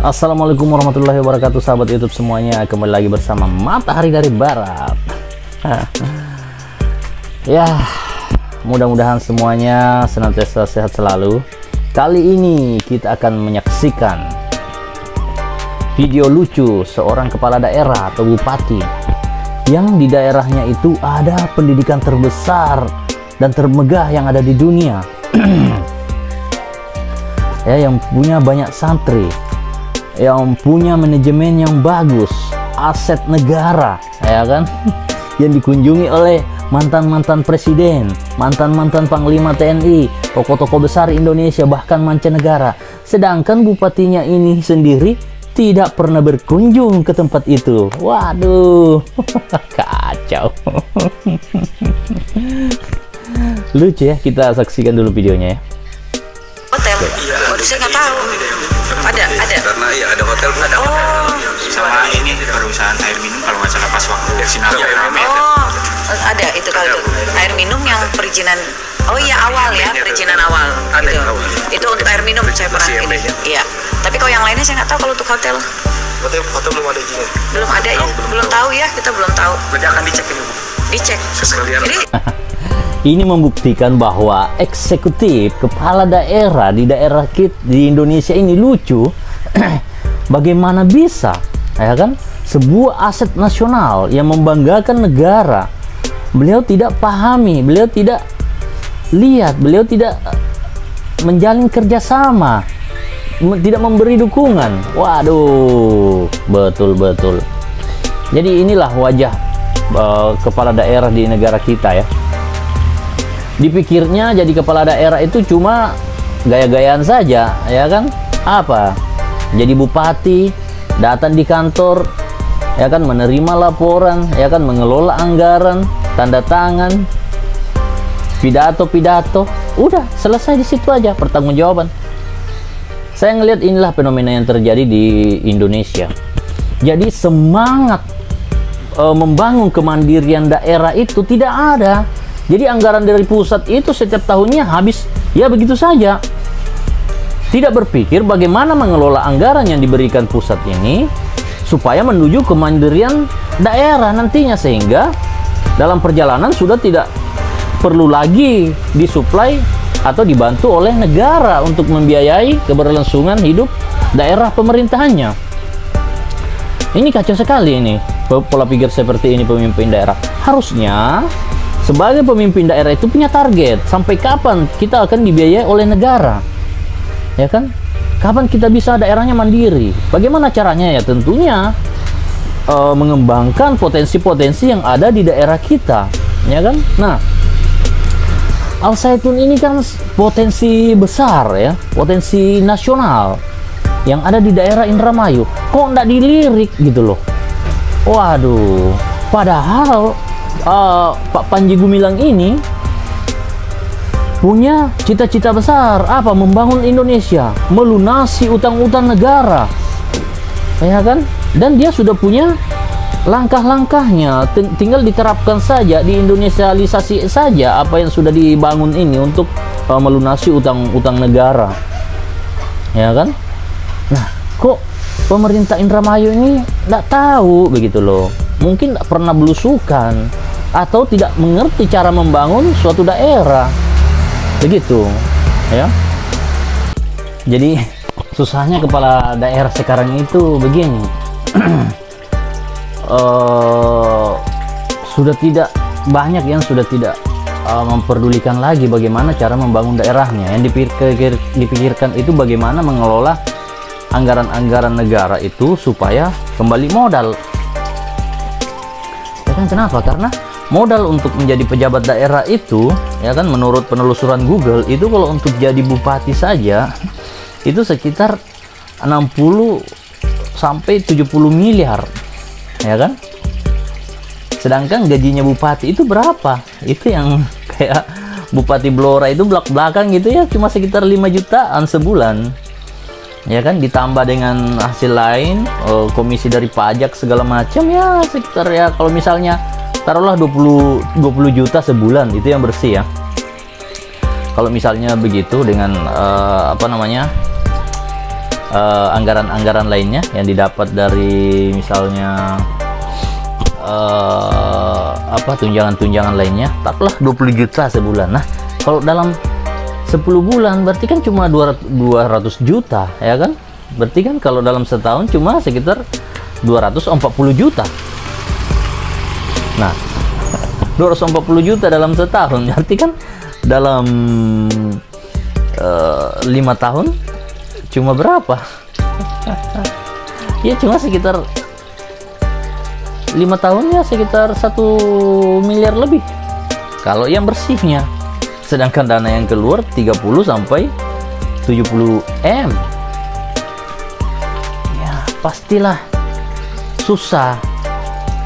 Assalamualaikum warahmatullahi wabarakatuh, sahabat YouTube semuanya. Kembali lagi bersama Matahari dari Barat. Ya, mudah-mudahan semuanya senantiasa sehat selalu. Kali ini kita akan menyaksikan video lucu seorang kepala daerah atau bupati yang di daerahnya itu ada pendidikan terbesar dan termegah yang ada di dunia. Ya, yang punya banyak santri, yang punya manajemen yang bagus, aset negara, ya kan, yang dikunjungi oleh mantan-mantan presiden, mantan-mantan panglima TNI, tokoh-tokoh besar Indonesia, bahkan mancanegara. Sedangkan bupatinya ini sendiri tidak pernah berkunjung ke tempat itu. Waduh, kacau. Lucu ya, kita saksikan dulu videonya ya. Hotel? Iya. Waduh, saya nggak tahu. Ada. Karena ya ada hotel, ada Oh, sama ini perusahaan air minum kalau nggak salah pas waktu sinar air rame. oh, ada itu kalau itu air minum yang perizinan. Oh iya, awal ya, perizinan awal. Ada Gitu. yang awal. Itu untuk air minum saya pernah Masih ini. MB-nya. Iya. Tapi kalau yang lainnya saya nggak tahu kalau untuk hotel. Hotel belum ada izinnya. Belum ada ya, belum tahu ya, kita belum tahu. Berarti akan dicek ini Bu. Dicek. Sekalian. Jadi Ini membuktikan bahwa eksekutif kepala daerah di daerah kita di Indonesia ini lucu. Bagaimana bisa, ya kan, sebuah aset nasional yang membanggakan negara, beliau tidak pahami, beliau tidak lihat, beliau tidak menjalin kerjasama, tidak memberi dukungan. Waduh, betul. Jadi inilah wajah kepala daerah di negara kita ya. Dipikirnya jadi kepala daerah itu cuma gaya-gayaan saja, ya kan? Apa? Jadi bupati, datang di kantor, ya kan, menerima laporan, ya kan, mengelola anggaran, tanda tangan, pidato, udah selesai di situ aja pertanggungjawaban. Saya ngelihat inilah fenomena yang terjadi di Indonesia. Jadi semangat membangun kemandirian daerah itu tidak ada. Jadi anggaran dari pusat itu setiap tahunnya habis ya begitu saja. Tidak berpikir bagaimana mengelola anggaran yang diberikan pusat ini supaya menuju kemandirian daerah nantinya, sehingga dalam perjalanan sudah tidak perlu lagi disuplai atau dibantu oleh negara untuk membiayai keberlangsungan hidup daerah pemerintahannya. Ini kacau sekali ini pola pikir seperti ini pemimpin daerah. Harusnya sebagai pemimpin daerah itu punya target, sampai kapan kita akan dibiayai oleh negara, ya kan? Kapan kita bisa daerahnya mandiri? Bagaimana caranya? Ya tentunya mengembangkan potensi-potensi yang ada di daerah kita, ya kan? Nah, Al Zaitun ini kan potensi besar ya, potensi nasional yang ada di daerah Indramayu. Kok nggak dilirik gitu loh? Waduh, padahal Pak Panji Gumilang ini punya cita-cita besar, apa? Membangun Indonesia, melunasi utang-utang negara, ya kan? Dan dia sudah punya langkah-langkahnya, tinggal diterapkan saja, diindonesialisasi saja apa yang sudah dibangun ini untuk melunasi utang-utang negara, ya kan? Nah, kok pemerintah Indramayu ini nggak tahu begitu loh? Mungkin nggak pernah belusukan atau tidak mengerti cara membangun suatu daerah, begitu ya. Jadi susahnya kepala daerah sekarang itu begini. Sudah tidak banyak yang sudah tidak memperdulikan lagi bagaimana cara membangun daerahnya. Yang dipikirkan itu bagaimana mengelola anggaran-anggaran negara itu supaya kembali modal. Ya kan, kenapa? Karena modal untuk menjadi pejabat daerah itu, ya kan, menurut penelusuran Google itu kalau untuk jadi bupati saja itu sekitar 60 sampai 70 miliar, ya kan? Sedangkan gajinya bupati itu berapa? Itu yang kayak Bupati Blora itu belak-belakan gitu ya, cuma sekitar 5 jutaan sebulan, ya kan? Ditambah dengan hasil lain, komisi dari pajak segala macam, ya sekitar, ya kalau misalnya taruhlah 20 juta sebulan itu yang bersih ya. Kalau misalnya begitu dengan apa namanya, anggaran-anggaran lainnya yang didapat dari misalnya tunjangan-tunjangan lainnya, taruhlah 20 juta sebulan. Nah, kalau dalam 10 bulan berarti kan cuma 200 juta, ya kan? Berarti kan kalau dalam setahun cuma sekitar 240 juta. Nah, 240 juta dalam setahun, berarti kan dalam 5 tahun cuma berapa? Ya cuma sekitar 5 tahun ya sekitar 1 miliar lebih kalau yang bersihnya, sedangkan dana yang keluar 30 sampai 70 M. Ya pastilah susah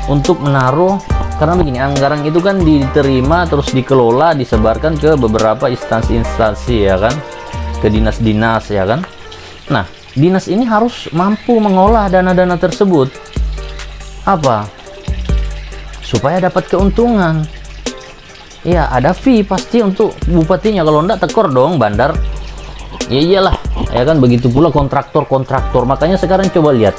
untuk menaruh, karena begini, anggaran itu kan diterima terus dikelola, disebarkan ke beberapa instansi-instansi, ya kan, ke dinas-dinas, ya kan. Nah, dinas ini harus mampu mengolah dana-dana tersebut. Apa? Supaya dapat keuntungan. Ya, ada fee pasti untuk bupatinya. Kalau enggak tekor dong bandar. Ya iyalah, ya kan, begitu pula kontraktor-kontraktor. Makanya sekarang coba lihat.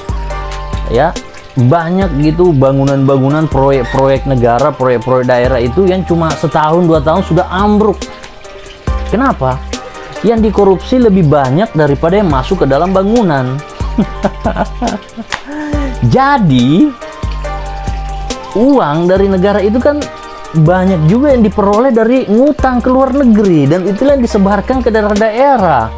Ya, banyak gitu bangunan-bangunan, proyek-proyek negara, proyek-proyek daerah itu yang cuma setahun 2 tahun sudah ambruk. Kenapa? Yang dikorupsi lebih banyak daripada yang masuk ke dalam bangunan. Jadi uang dari negara itu kan banyak juga yang diperoleh dari ngutang ke luar negeri, dan itulah yang disebarkan ke daerah-daerah,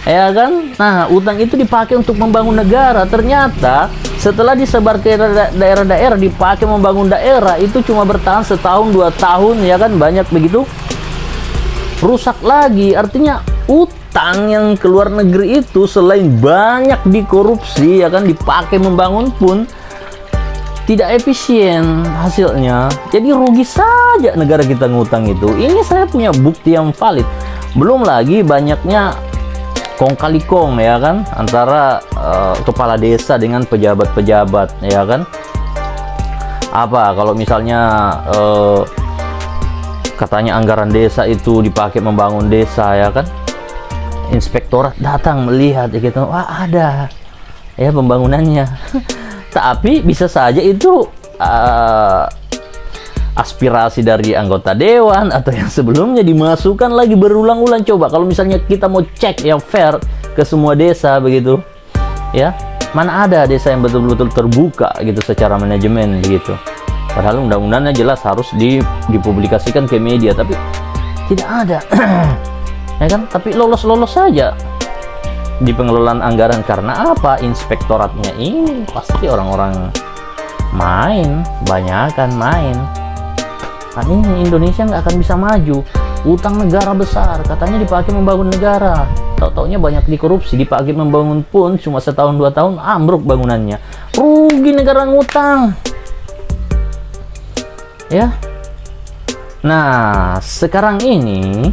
ya kan. Nah, utang itu dipakai untuk membangun negara. Ternyata setelah disebar ke daerah-daerah, dipakai membangun daerah, itu cuma bertahan setahun 2 tahun, ya kan, banyak begitu rusak lagi. Artinya utang yang ke luar negeri itu selain banyak dikorupsi, ya kan, dipakai membangun pun tidak efisien hasilnya. Jadi rugi saja negara kita ngutang itu. Ini saya punya bukti yang valid. Belum lagi banyaknya kong kali kong, ya kan, antara kepala desa dengan pejabat-pejabat, ya kan. Apa kalau misalnya katanya anggaran desa itu dipakai membangun desa, ya kan, inspektorat datang melihat, ya gitu, wah ada ya pembangunannya. Tapi bisa saja itu aspirasi dari anggota dewan atau yang sebelumnya dimasukkan lagi berulang-ulang. Coba kalau misalnya kita mau cek yang fair ke semua desa begitu, ya, mana ada desa yang betul-betul terbuka gitu secara manajemen begitu. Padahal undang-undangnya jelas harus dipublikasikan ke media, tapi tidak ada. Ya kan, tapi lolos-lolos saja di pengelolaan anggaran. Karena apa? Inspektoratnya ini pasti orang-orang main, banyakan main. Nah, ini Indonesia nggak akan bisa maju. Utang negara besar, katanya dipakai membangun negara, tahu-taunya banyak dikorupsi. Dipakai membangun pun cuma setahun 2 tahun ambruk bangunannya. Rugi negara ngutang, ya. Nah, sekarang ini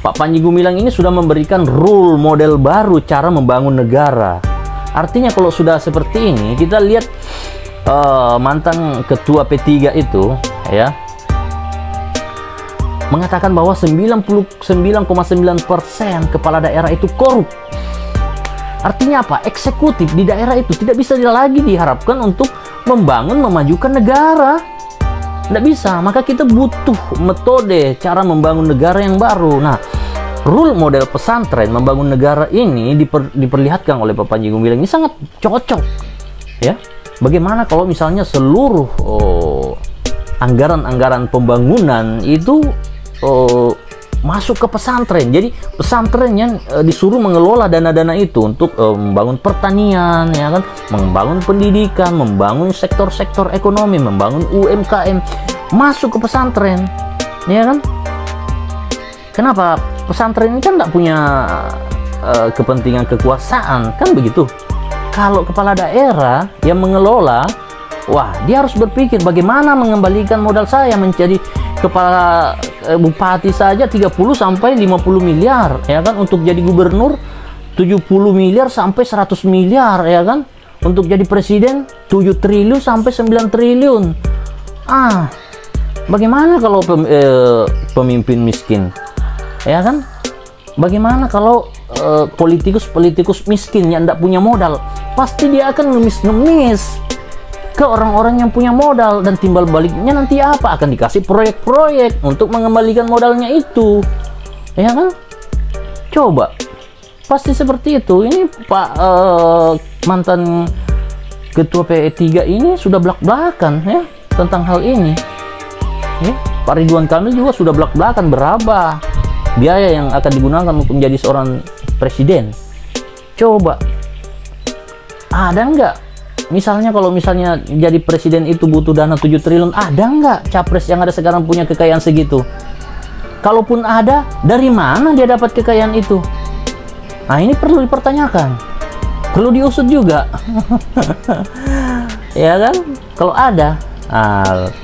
Pak Panji Gumilang ini sudah memberikan rule model baru cara membangun negara. Artinya kalau sudah seperti ini, kita lihat mantan ketua P3 itu, ya, mengatakan bahwa 99,9% kepala daerah itu korup. Artinya apa? Eksekutif di daerah itu tidak bisa lagi diharapkan untuk membangun, memajukan negara. Tidak bisa. Maka kita butuh metode cara membangun negara yang baru. Nah, rule model pesantren membangun negara ini diperlihatkan oleh Pak Panji Gumilang ini sangat cocok, ya. Bagaimana kalau misalnya seluruh anggaran-anggaran pembangunan itu masuk ke pesantren. Jadi pesantrennya disuruh mengelola dana-dana itu untuk membangun pertanian, ya kan, membangun pendidikan, membangun sektor-sektor ekonomi, membangun UMKM, masuk ke pesantren, ya kan. Kenapa? Pesantren ini kan nggak punya kepentingan kekuasaan, kan begitu. Kalau kepala daerah yang mengelola, wah, dia harus berpikir bagaimana mengembalikan modal saya. Menjadi kepala bupati saja 30 sampai 50 miliar, ya kan. Untuk jadi gubernur 70 miliar sampai 100 miliar, ya kan. Untuk jadi presiden 7 triliun sampai 9 triliun. Bagaimana kalau pemimpin miskin, ya kan? Bagaimana kalau politikus miskin yang tidak punya modal, pasti dia akan ngemis-ngemis ke orang-orang yang punya modal, dan timbal baliknya nanti apa? Akan dikasih proyek-proyek untuk mengembalikan modalnya itu, ya kan? Coba, pasti seperti itu. Ini Pak mantan Ketua PE3 ini sudah belak-belakan ya tentang hal ini. Ya, Pak Ridwan Kamil juga sudah belak-belakan berapa biaya yang akan digunakan untuk menjadi seorang presiden. Coba, ada nggak? Misalnya kalau misalnya jadi presiden itu butuh dana 7 triliun, ada nggak capres yang ada sekarang punya kekayaan segitu? Kalaupun ada, dari mana dia dapat kekayaan itu? Nah, ini perlu dipertanyakan, perlu diusut juga. Ya kan? Kalau ada,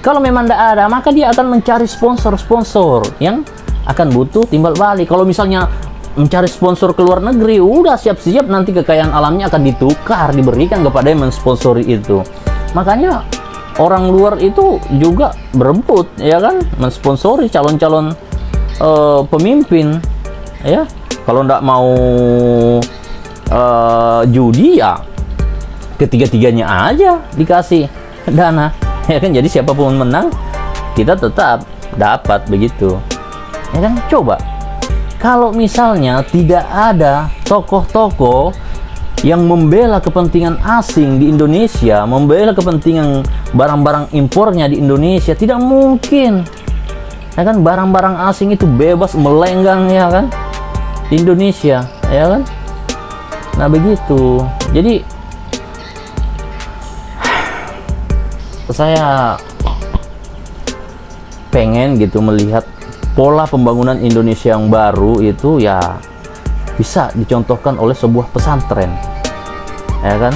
kalau memang tidak ada, maka dia akan mencari sponsor-sponsor yang akan butuh timbal balik. Kalau misalnya mencari sponsor ke luar negeri, udah siap-siap nanti kekayaan alamnya akan ditukar, diberikan kepada yang mensponsori itu. Makanya orang luar itu juga berebut, ya kan, mensponsori calon-calon pemimpin, ya. Kalau ndak mau judi, ya ketiga-tiganya aja dikasih dana, ya kan. Jadi siapapun menang, kita tetap dapat begitu, ya kan. Coba kalau misalnya tidak ada tokoh-tokoh yang membela kepentingan asing di Indonesia, membela kepentingan barang-barang impornya di Indonesia, tidak mungkin, ya kan, barang-barang asing itu bebas melenggang, ya kan, di Indonesia, ya kan. Nah begitu. Jadi saya pengen gitu melihat pola pembangunan Indonesia yang baru itu ya bisa dicontohkan oleh sebuah pesantren, ya kan.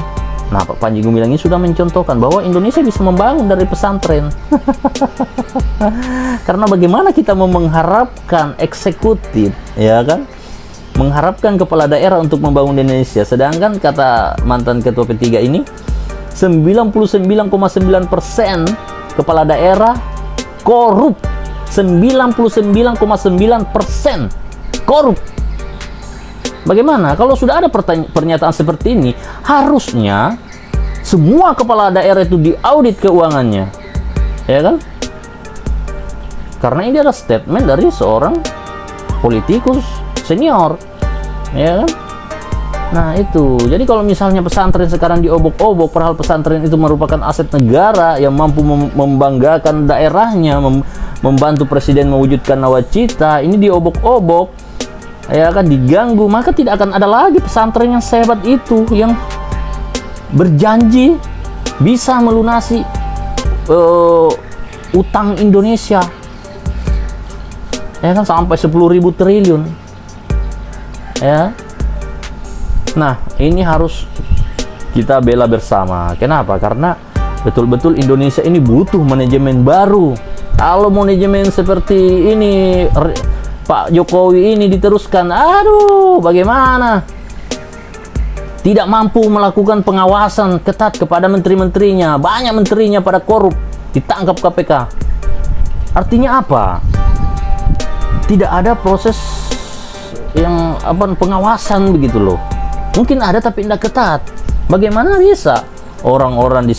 Nah, Pak Panji Gumilang ini sudah mencontohkan bahwa Indonesia bisa membangun dari pesantren. Karena bagaimana kita mau mengharapkan eksekutif, ya kan, mengharapkan kepala daerah untuk membangun Indonesia, sedangkan kata mantan Ketua P3 ini 99,9% kepala daerah korup. 99,9% korup. Bagaimana kalau sudah ada pernyataan seperti ini? Harusnya semua kepala daerah itu diaudit keuangannya, ya kan? Karena ini adalah statement dari seorang politikus senior, ya kan? Nah itu, jadi kalau misalnya pesantren sekarang diobok-obok, padahal pesantren itu merupakan aset negara yang mampu membanggakan daerahnya, membantu presiden mewujudkan nawacita, ini diobok-obok, ya kan, diganggu, maka tidak akan ada lagi pesantren yang sehebat itu, yang berjanji bisa melunasi utang Indonesia, ya kan, sampai 10.000 triliun, ya. Nah, ini harus kita bela bersama. Kenapa? Karena betul-betul Indonesia ini butuh manajemen baru. Kalau manajemen seperti ini, Pak Jokowi ini diteruskan, aduh, bagaimana? Tidak mampu melakukan pengawasan ketat kepada menteri-menterinya. Banyak menterinya pada korup, ditangkap KPK. Artinya apa? Tidak ada proses yang pengawasan begitu loh. Mungkin ada tapi tidak ketat. Bagaimana bisa orang-orang di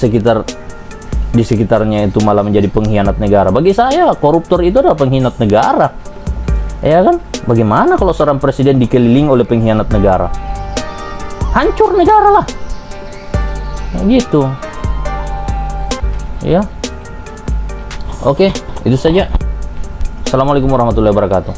sekitarnya itu malah menjadi pengkhianat negara? Bagi saya koruptor itu adalah pengkhianat negara, ya kan? Bagaimana kalau seorang presiden dikelilingi oleh pengkhianat negara? Hancur negara lah, gitu, ya. Oke, itu saja. Assalamualaikum warahmatullahi wabarakatuh.